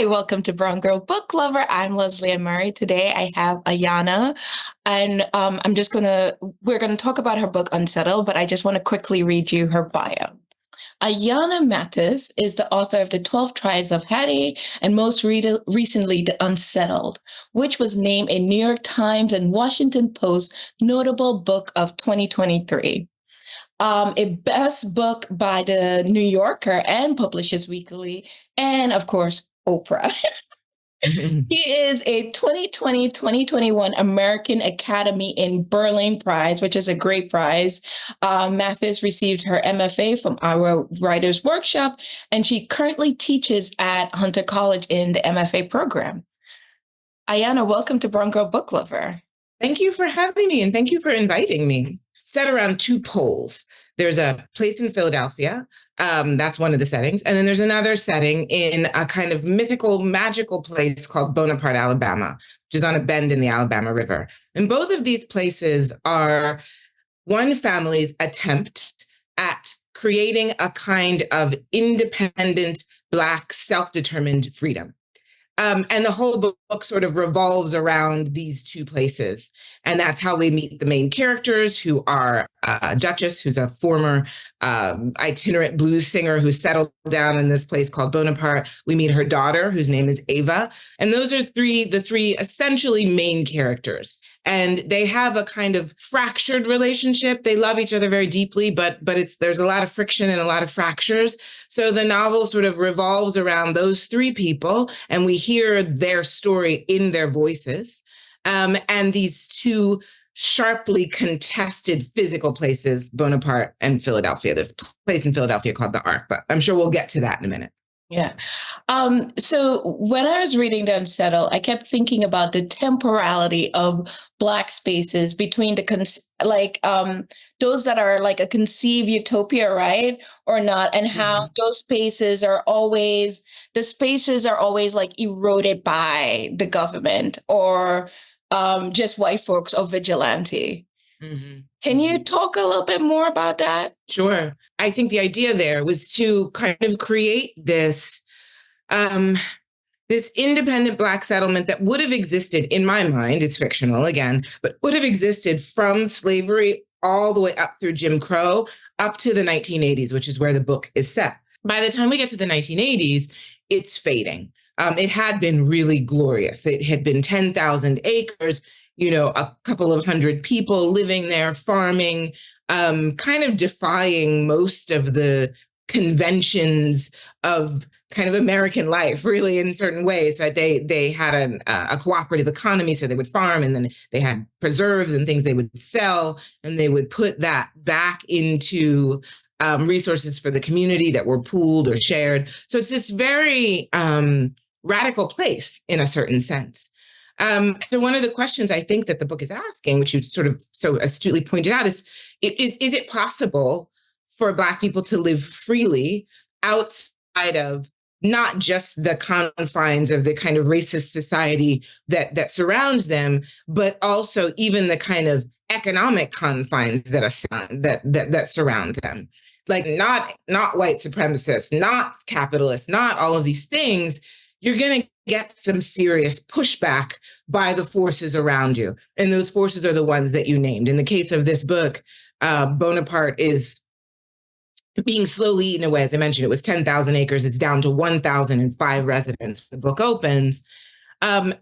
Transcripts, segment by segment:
Hi, welcome to Brown Girl Book Lover. I'm Leslie and Murray. Today I have Ayana, and we're gonna talk about her book Unsettled, but I just want to quickly read you her bio. Ayana Mathis is the author of the 12 Tribes of Hattie and most recently The Unsettled, which was named a New York Times and Washington Post notable book of 2023. A best book by the New Yorker and Publishers Weekly, and of course, Oprah. He is a 2020-2021 American Academy in Berlin Prize, which is a great prize. Mathis received her MFA from our Writers Workshop, and she currently teaches at Hunter College in the MFA program. Ayana, welcome to Brown Girl Book Lover. Thank you for having me, and thank you for inviting me. Set around two poles. There's a place in Philadelphia. That's one of the settings. And then there's another setting in a kind of mythical, magical place called Bonaparte, Alabama, which is on a bend in the Alabama River. And both of these places are one family's attempt at creating a kind of independent, Black, self-determined freedom. And the whole book sort of revolves around these two places. And that's how we meet the main characters, who are Duchess, who's a former itinerant blues singer who settled down in this place called Bonaparte. We meet her daughter, whose name is Ava. And those are the three essentially main characters. And they have a kind of fractured relationship. They love each other very deeply, but there's a lot of friction and a lot of fractures. So the novel sort of revolves around those three people, and we hear their story in their voices. And these two sharply contested physical places, Bonaparte and Philadelphia. This place in Philadelphia called the Ark, but I'm sure we'll get to that in a minute. Yeah. So when I was reading The Unsettled, I kept thinking about the temporality of Black spaces between those that are like a conceived utopia, right? Or not, and how those spaces are always like eroded by the government or just white folks or vigilante. Can you talk a little bit more about that? Sure. I think the idea there was to kind of create this independent Black settlement that would have existed, in my mind, it's fictional again, but would have existed from slavery all the way up through Jim Crow, up to the 1980s, which is where the book is set. By the time we get to the 1980s, it's fading. It had been really glorious. It had been 10,000 acres, a couple of hundred people living there, farming, kind of defying most of the conventions of kind of American life, really, in certain ways. Right? They had a cooperative economy, so they would farm, and then they had preserves and things they would sell, and they would put that back into resources for the community that were pooled or shared. So it's this very radical place in a certain sense. So one of the questions I think that the book is asking, which you sort of so astutely pointed out, is it possible for Black people to live freely outside of not just the confines of the kind of racist society that surrounds them, but also even the kind of economic confines that surround them? Like not white supremacists, not capitalists, not all of these things. You're going to get some serious pushback by the forces around you. And those forces are the ones that you named. In the case of this book, Bonaparte is being slowly eaten away. As I mentioned, it was 10,000 acres. It's down to 1,005 residents when the book opens. And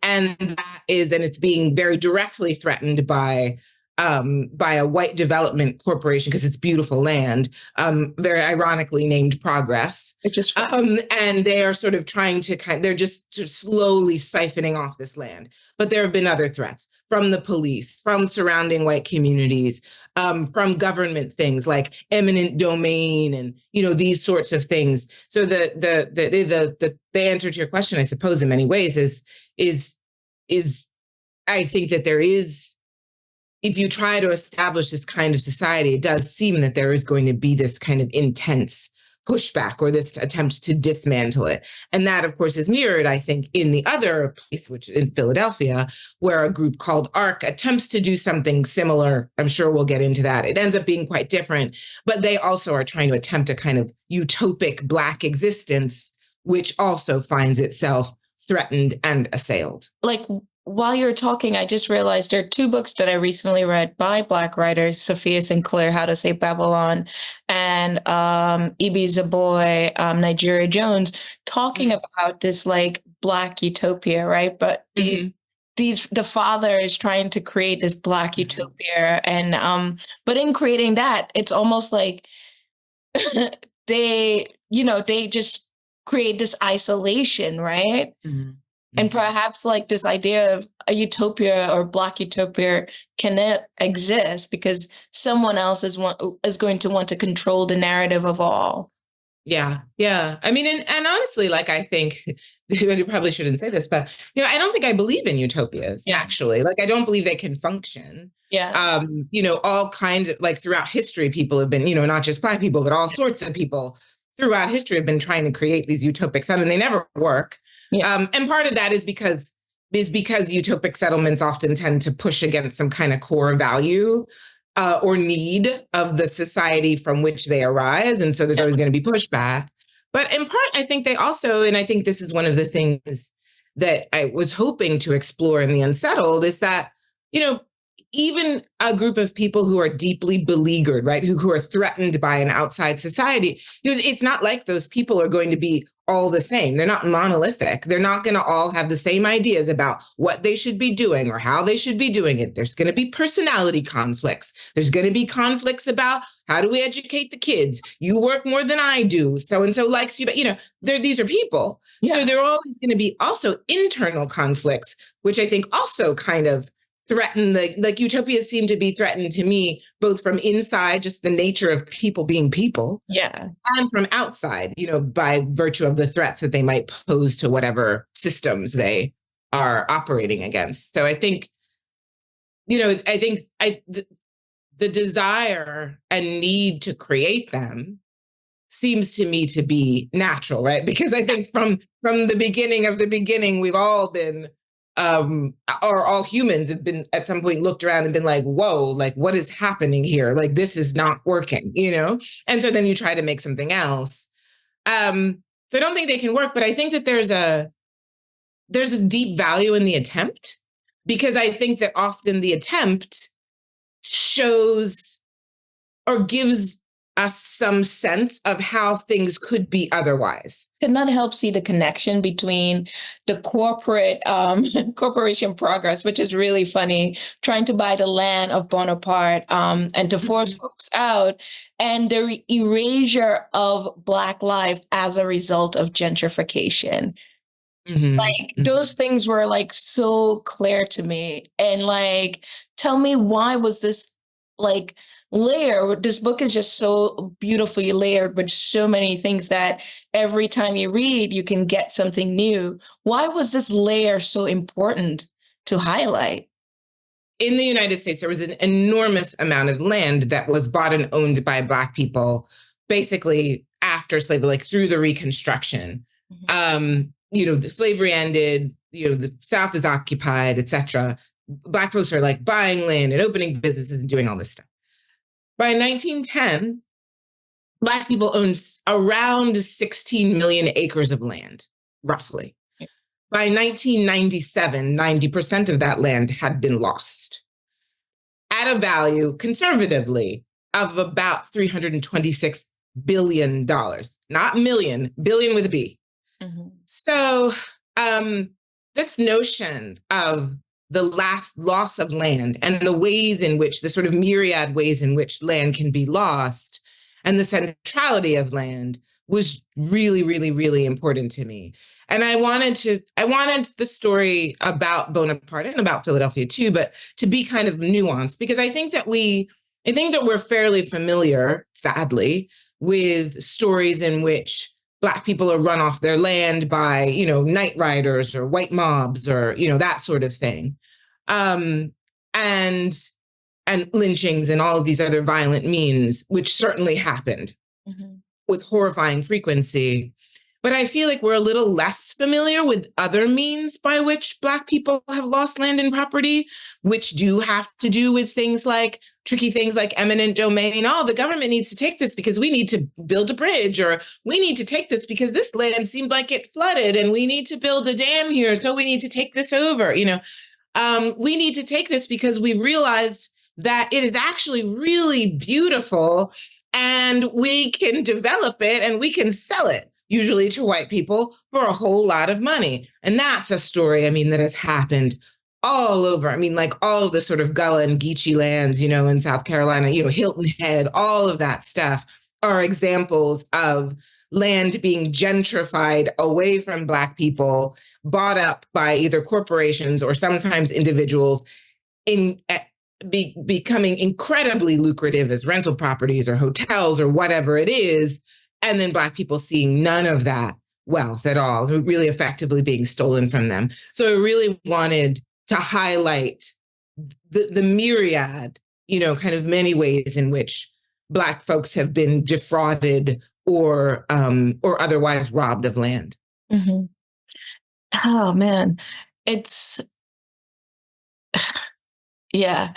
it's being very directly threatened by a white development corporation because it's beautiful land, very ironically named Progress. And they are sort of trying to they're just slowly siphoning off this land. But there have been other threats from the police, from surrounding white communities, from government things like eminent domain and, these sorts of things. So the answer to your question, I suppose, in many ways is I think that there is, if you try to establish this kind of society, it does seem that there is going to be this kind of intense pushback or this attempt to dismantle it. And that, of course, is mirrored, I think, in the other place, which in Philadelphia, where a group called ARC attempts to do something similar. I'm sure we'll get into that. It ends up being quite different, but they also are trying to attempt a kind of utopic Black existence, which also finds itself threatened and assailed. Like, while you're talking, I just realized there are two books that I recently read by Black writers, Sophia Sinclair, How to Save Babylon, and Ibi Zoboi, Nigeria Jones, talking about this like Black utopia, right? But the father is trying to create this Black utopia, and but in creating that, it's almost like they just create this isolation, right? And perhaps like this idea of a utopia or Black utopia cannot exist because someone else is going to want to control the narrative of all. Yeah. I mean, and honestly, like, I think you probably shouldn't say this, but I don't think I believe in utopias. Actually, like, I don't believe they can function. All kinds of, like, throughout history, people have been, not just Black people, but all sorts of people throughout history have been trying to create these utopics. I mean, they never work. And part of that is because utopic settlements often tend to push against some kind of core value or need of the society from which they arise. And so there's always going to be pushback. But in part, I think they also, and I think this is one of the things that I was hoping to explore in The Unsettled, is that, even a group of people who are deeply beleaguered, right, who are threatened by an outside society, it's not like those people are going to be all the same. They're not monolithic. They're not going to all have the same ideas about what they should be doing or how they should be doing it. There's going to be personality conflicts. There's going to be conflicts about how do we educate the kids? You work more than I do. So-and-so likes you, but these are people. So there are always going to be also internal conflicts, which I think also kind of threaten like utopias seem to be threatened to me, both from inside, just the nature of people being people. And from outside, by virtue of the threats that they might pose to whatever systems they are operating against. So I think, the desire and need to create them seems to me to be natural, right? Because I think from the beginning of the beginning, we've all been or all humans have been at some point looked around and been like, whoa, like, what is happening here? Like, this is not working, And so then you try to make something else. So I don't think they can work, but I think that there's a deep value in the attempt, because I think that often the attempt shows or gives us some sense of how things could be otherwise. Could not help see the connection between the corporate corporation progress, which is really funny, trying to buy the land of Bonaparte and to force folks out, and the erasure of Black life as a result of gentrification. Those things were like so clear to me. And like, tell me, why was this like this book is just so beautifully layered with so many things that every time you read, you can get something new. Why was this layer so important to highlight? In the United States, there was an enormous amount of land that was bought and owned by Black people, basically after slavery, like through the Reconstruction. The slavery ended, the South is occupied, etc. Black folks are like buying land and opening businesses and doing all this stuff. By 1910, Black people owned around 16 million acres of land, roughly. By 1997, 90% of that land had been lost at a value, conservatively, of about $326 billion. Not million, billion with a B. So this notion of the last loss of land and the ways in which, the sort of myriad ways in which land can be lost and the centrality of land was really, really, really important to me. And I wanted the story about Bonaparte and about Philadelphia too, but to be kind of nuanced, because I think that we're fairly familiar, sadly, with stories in which Black people are run off their land by, night riders or white mobs or, that sort of thing. And lynchings and all of these other violent means, which certainly happened with horrifying frequency. But I feel like we're a little less familiar with other means by which Black people have lost land and property, which do have to do with things like tricky things like eminent domain. Oh, the government needs to take this because we need to build a bridge, or we need to take this because this land seemed like it flooded and we need to build a dam here. So we need to take this over. We need to take this because we realized that it is actually really beautiful and we can develop it and we can sell it, usually to white people, for a whole lot of money. And that's a story, that has happened all over. Like all of the sort of Gullah and Geechee lands, in South Carolina, Hilton Head, all of that stuff are examples of land being gentrified away from Black people, bought up by either corporations or sometimes individuals becoming incredibly lucrative as rental properties or hotels or whatever it is. And then Black people seeing none of that wealth at all, really effectively being stolen from them. So I really wanted to highlight the myriad, kind of many ways in which Black folks have been defrauded or otherwise robbed of land. Mm-hmm. Oh man, it's yeah.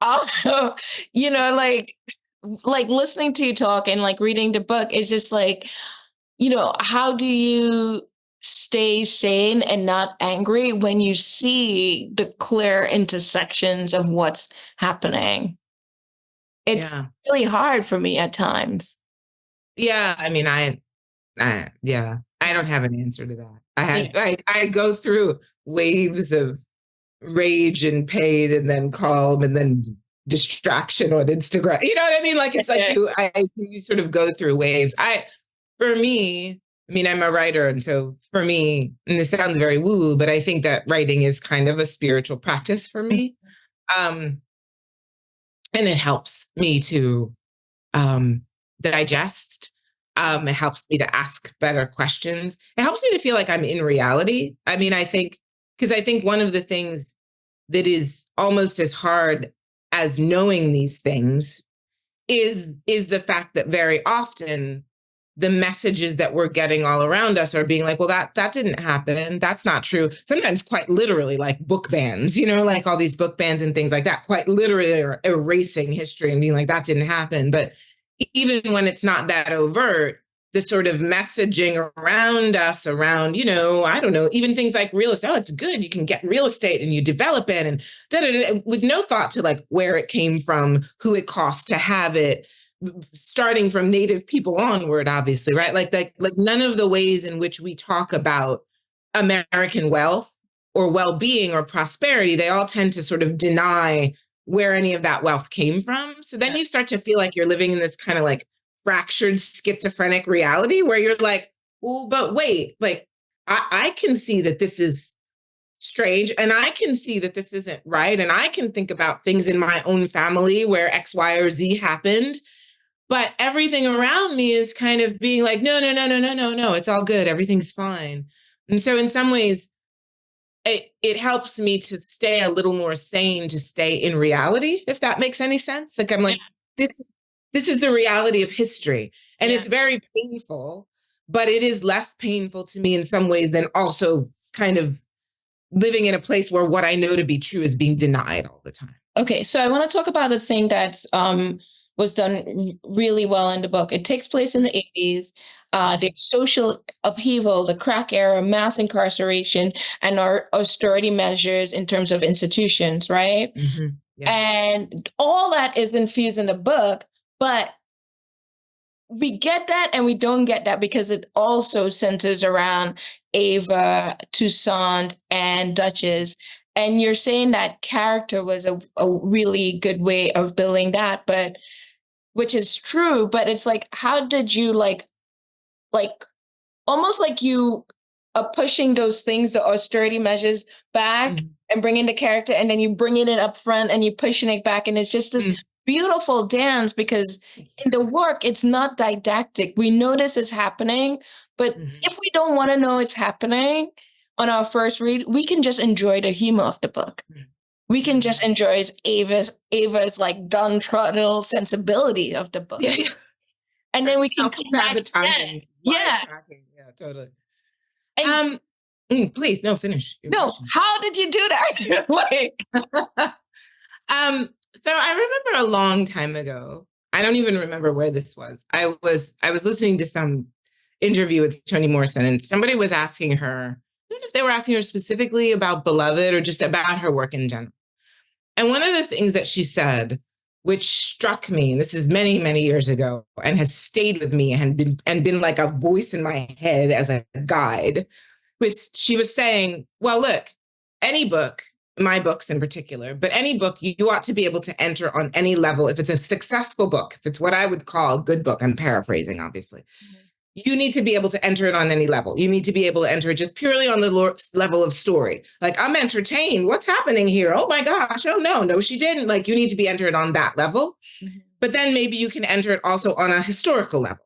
Also, like listening to you talk and like reading the book is just like, how do you stay sane and not angry when you see the clear intersections of what's happening? It's really hard for me at times. Yeah, I don't have an answer to that. I go through waves of rage and pain and then calm and then distraction on Instagram. You know what I mean? Like it's like you sort of go through waves. For me, I'm a writer, and so for me, and this sounds very woo, but I think that writing is kind of a spiritual practice for me. And it helps me to digest. It helps me to ask better questions. It helps me to feel like I'm in reality. I think one of the things that is almost as hard as knowing these things is the fact that very often the messages that we're getting all around us are being like, well, that didn't happen. That's not true. Sometimes quite literally like book bans, like all these book bans and things like that, quite literally are erasing history and being like, that didn't happen. But even when it's not that overt, the sort of messaging around us around, I don't know, even things like real estate. Oh, it's good. You can get real estate and you develop it and with no thought to like where it came from, who it costs to have it, starting from Native people onward, obviously, right? Like none of the ways in which we talk about American wealth or well-being or prosperity, they all tend to sort of deny where any of that wealth came from. So then you start to feel like you're living in this kind of like fractured schizophrenic reality where you're like, well, but wait, like I can see that this is strange and I can see that this isn't right. And I can think about things in my own family where X, Y, or Z happened. But everything around me is kind of being like, no, it's all good. Everything's fine. And so in some ways, it helps me to stay a little more sane, to stay in reality, if that makes any sense. Like I'm like, this is the reality of history. And it's very painful, but it is less painful to me in some ways than also kind of living in a place where what I know to be true is being denied all the time. Okay, so I want to talk about the thing that's was done really well in the book. It takes place in the 80s. The social upheaval, the crack era, mass incarceration, and our austerity measures in terms of institutions, right? Mm-hmm. Yeah. And all that is infused in the book, but we get that and we don't get that because it also centers around Ava, Toussaint, and Duchess. And you're saying that character was a really good way of building that, but which is true, but it's like, how did you like almost like you are pushing those things, the austerity measures back and bringing the character, and then you bringing it up front and you pushing it back. And it's just this beautiful dance because in the work, it's not didactic. We know this is happening, but if we don't want to know it's happening on our first read, we can just enjoy the humor of the book. We can just enjoy Ava's like downtrodden sensibility of the book. and then we can come back again. Sabotaging. Yeah. Yeah, totally. And Please, no, finish. your no, question. how did you do that? Like, So I remember a long time ago. I don't even remember where this was. I was listening to some interview with Toni Morrison, and somebody was asking her, I don't know if they were asking her specifically about Beloved or just about her work in general. And one of the things that she said, which struck me, and this is many, many years ago, and has stayed with me and been like a voice in my head as a guide, was she was saying, well, look, any book, my books in particular, but any book, you ought to be able to enter on any level. If it's a successful book, if it's what I would call a good book, I'm paraphrasing, obviously. You need to be able to enter it on any level. You need to be able to enter it just purely on the level of story. Like, I'm entertained. What's happening here? Oh my gosh. Oh no, she didn't. Like, you need to be entered on that level. But then maybe you can enter it also on a historical level.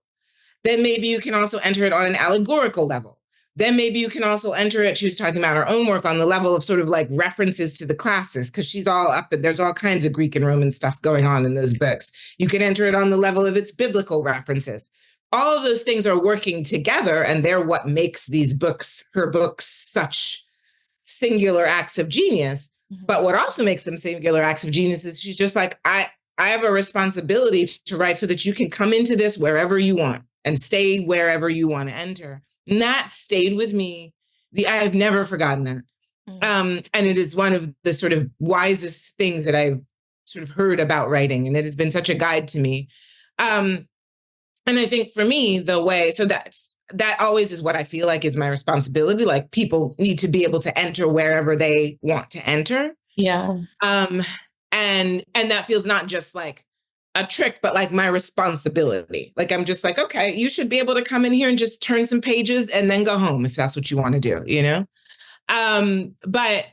Then maybe you can also enter it on an allegorical level. Then maybe you can also enter it, she was talking about her own work, on the level of sort of like references to the classics, because she's all up, there's all kinds of Greek and Roman stuff going on in those books. You can enter it on the level of its biblical references. All of those things are working together, and they're what makes these books, her books, such singular acts of genius. But what also makes them singular acts of genius is she's just like, I have a responsibility to write so that you can come into this wherever you want and stay wherever you want to enter. And that stayed with me. I've never forgotten that. And it is one of the sort of wisest things that I've sort of heard about writing. And it has been such a guide to me. And I think for me, that always is what I feel like is my responsibility. Like, people need to be able to enter wherever they want to enter. yeah. And that feels not just like a trick, but like my responsibility. Like, I'm just like, okay, you should be able to come in here and just turn some pages and then go home if that's what you want to do, you know? But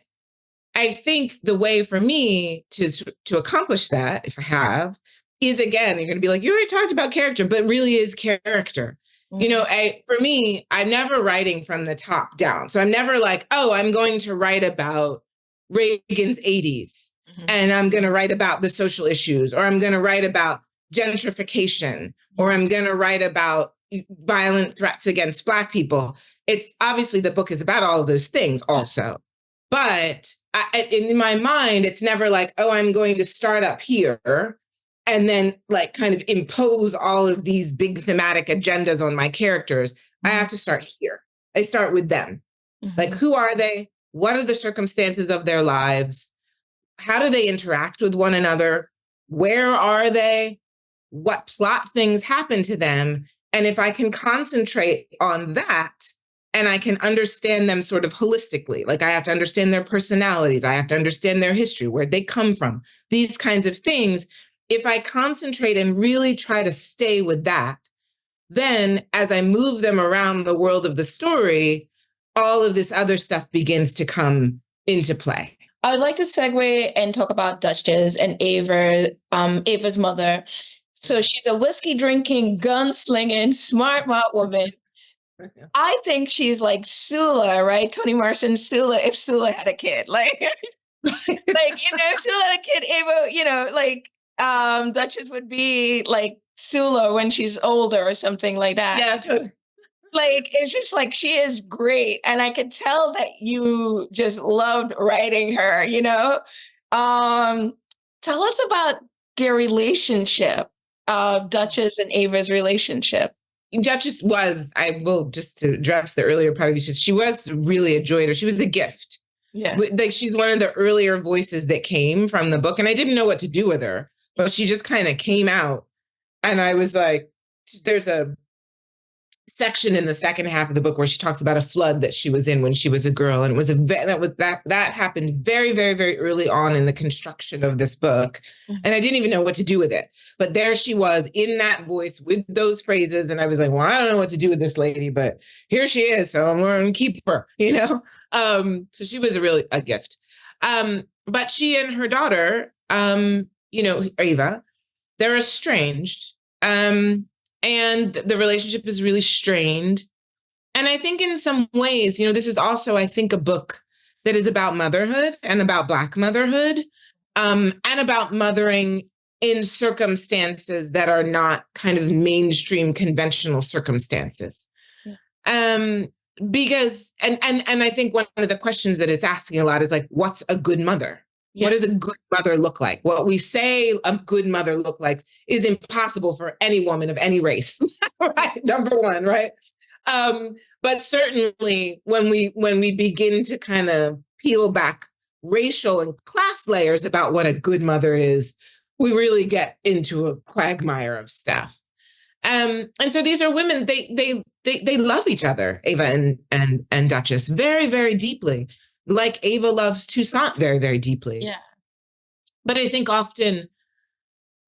I think the way for me to accomplish that, if I have, is, again, you're going to be like, you already talked about character, but really is character. You know, for me, I'm never writing from the top down. So I'm never like, oh, I'm going to write about Reagan's 80s. And I'm going to write about the social issues, or I'm going to write about gentrification, or I'm going to write about violent threats against Black people. It's obviously, the book is about all of those things also. But in my mind, it's never like, oh, I'm going to start up here and then like kind of impose all of these big thematic agendas on my characters. I have to start here. I start with them. Like, who are they? What are the circumstances of their lives? How do they interact with one another? Where are they? What plot things happen to them? And if I can concentrate on that, and I can understand them sort of holistically, like, I have to understand their personalities, I have to understand their history, where they come from, these kinds of things. If I concentrate and really try to stay with that, then as I move them around the world of the story, all of this other stuff begins to come into play. I would like to segue and talk about Duchess and Ava's mother. So she's a whiskey drinking, gunslinging, smart woman. I think she's like Sula, right? Toni Morrison's Sula, if Sula had a kid. Like, if Sula had a kid, Ava, Duchess would be like Sula when she's older or something like that. Yeah, totally. Like, it's just like, she is great. And I could tell that you just loved writing her, you know? Tell us about their relationship, Duchess and Ava's relationship. Duchess was, I will just to address the earlier part of it, she was really a joy. She was a gift. Yeah. Like, she's one of the earlier voices that came from the book. And I didn't know what to do with her, but she just kind of came out. And I was like, there's a section in the second half of the book where she talks about a flood that she was in when she was a girl, and it was that happened very, very, very early on in the construction of this book, and I didn't even know what to do with it. But there she was in that voice with those phrases, and I was like, well, I don't know what to do with this lady, but here she is, so I'm going to keep her, you know. So she was a gift. But she and her daughter, Ava, they're estranged. And the relationship is really strained. And I think in some ways, this is also, I think, a book that is about motherhood and about Black motherhood, and about mothering in circumstances that are not kind of mainstream conventional circumstances. Because I think one of the questions that it's asking a lot is like, what's a good mother? What does a good mother look like? What we say a good mother look like is impossible for any woman of any race, right? Number one, right? But certainly when we begin to kind of peel back racial and class layers about what a good mother is, we really get into a quagmire of stuff. And so these are women, they love each other, Ava and Duchess, very, very deeply, like Ava loves Toussaint very, very deeply. Yeah. But I think often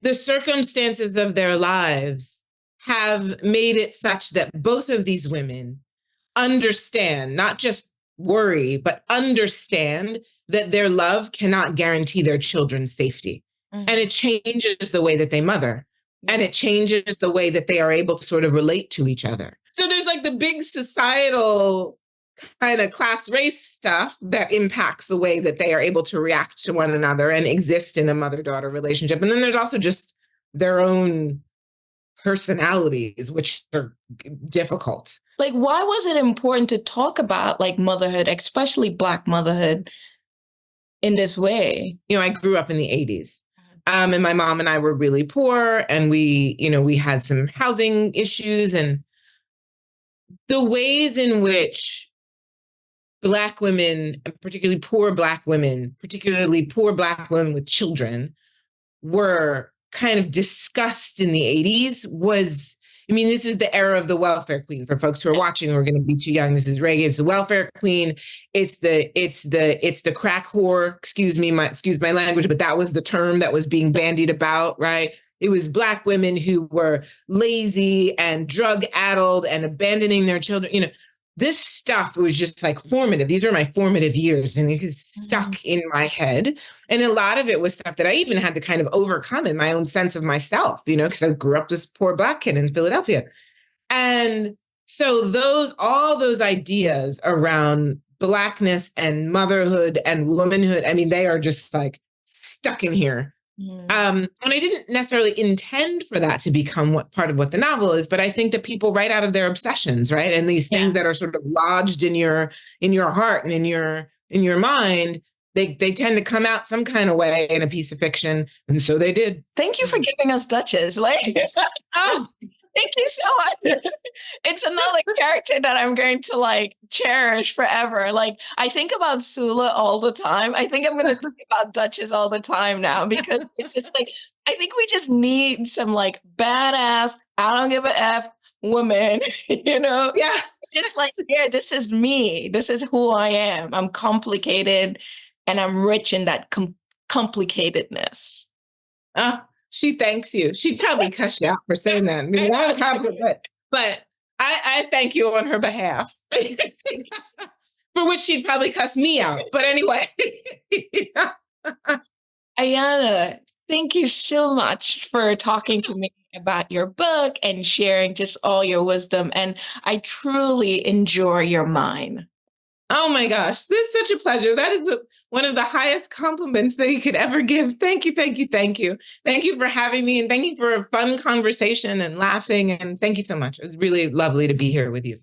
the circumstances of their lives have made it such that both of these women understand, not just worry, but understand that their love cannot guarantee their children's safety. Mm-hmm. And it changes the way that they mother. And it changes the way that they are able to sort of relate to each other. So there's like the big societal kind of class race stuff that impacts the way that they are able to react to one another and exist in a mother-daughter relationship. And then there's also just their own personalities, which are difficult. Like, why was it important to talk about like motherhood, especially Black motherhood, in this way? You know, I grew up in the 80s. And my mom and I were really poor, and we had some housing issues, and the ways in which Black women, particularly poor Black women with children, were kind of discussed in the 80s was, I mean, this is the era of the welfare queen. For folks who are watching, who are going to be too young, this is Reagan. It's the welfare queen. It's the crack whore. Excuse my language, but that was the term that was being bandied about, right? It was Black women who were lazy and drug-addled and abandoning their children. You know, this stuff was just like formative. These are my formative years, and it was stuck in my head. And a lot of it was stuff that I even had to kind of overcome in my own sense of myself, you know, because I grew up this poor Black kid in Philadelphia. And so all those ideas around Blackness and motherhood and womanhood, I mean, they are just like stuck in here. And I didn't necessarily intend for that to become part of what the novel is, but I think that people write out of their obsessions, right? And these things that are sort of lodged in your heart and in your mind, they tend to come out some kind of way in a piece of fiction. And so they did. Thank you for giving us Duchess. Like, oh, thank you so much. It's another character that I'm going to like cherish forever. Like, I think about Sula all the time. I think I'm going to think about Duchess all the time now, because it's just like, I think we just need some like badass, I don't give a F woman, you know? Yeah. Just like, yeah, this is me. This is who I am. I'm complicated and I'm rich in that complicatedness. She thanks you. She'd probably cuss you out for saying that. I mean, not a compliment, but I thank you on her behalf. For which she'd probably cuss me out. But anyway. Ayana, thank you so much for talking to me about your book and sharing just all your wisdom. And I truly enjoy your mind. Oh my gosh, this is such a pleasure. That is one of the highest compliments that you could ever give. Thank you, thank you, thank you. Thank you for having me, and thank you for a fun conversation and laughing. And thank you so much. It was really lovely to be here with you.